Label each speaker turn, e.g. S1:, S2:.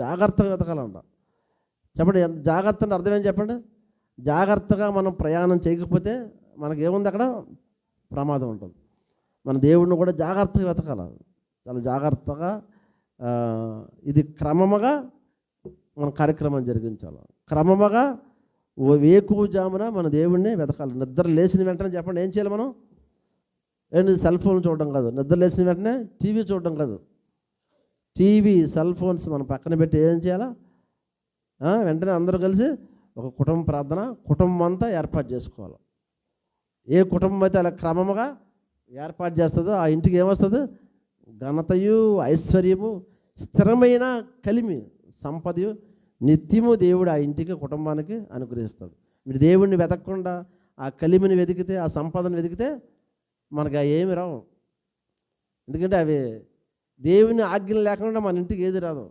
S1: జాగ్రత్తగా వెతకాలంట. చెప్పండి, ఎంత జాగ్రత్త అంటే అర్థం ఏం చెప్పండి? జాగ్రత్తగా మనం ప్రయాణం చేయకపోతే మనకేముంది అక్కడ? ప్రమాదం ఉంటుంది. మన దేవుడిని కూడా జాగ్రత్తగా వెతకాలి, చాలా జాగ్రత్తగా. ఇది క్రమముగా మన కార్యక్రమం జరిగించాలి. క్రమముగా వేకువజామున మన దేవుడిని వెతకాలి. నిద్ర లేచిన వెంటనే చెప్పండి ఏం చేయాలి మనం? ఏంటి? సెల్ ఫోన్ చూడడం కాదు. నిద్ర లేచిన వెంటనే టీవీ చూడడం కాదు. టీవీ, సెల్ ఫోన్స్ మనం పక్కన పెట్టి ఏం చేయాలా? వెంటనే అందరూ కలిసి ఒక కుటుంబ ప్రార్థన, కుటుంబం అంతా ఏర్పాటు చేసుకోవాలి. ఏ కుటుంబం అయితే అలా క్రమముగా ఏర్పాటు చేస్తుందో ఆ ఇంటికి ఏమొస్తుంది? ఘనతయు, ఐశ్వర్యము, స్థిరమైన కలిమి, సంపదయు నిత్యము దేవుడు ఆ ఇంటికి, కుటుంబానికి అనుగ్రహిస్తాడు. మీరు దేవుడిని వెతకకుండా ఆ కలిమిని వెతికితే, ఆ సంపదను వెతికితే మనకు ఏమి రావు. ఎందుకంటే అవి దేవుని ఆజ్ఞలు లేకుండా మన ఇంటికి ఏది రాదు.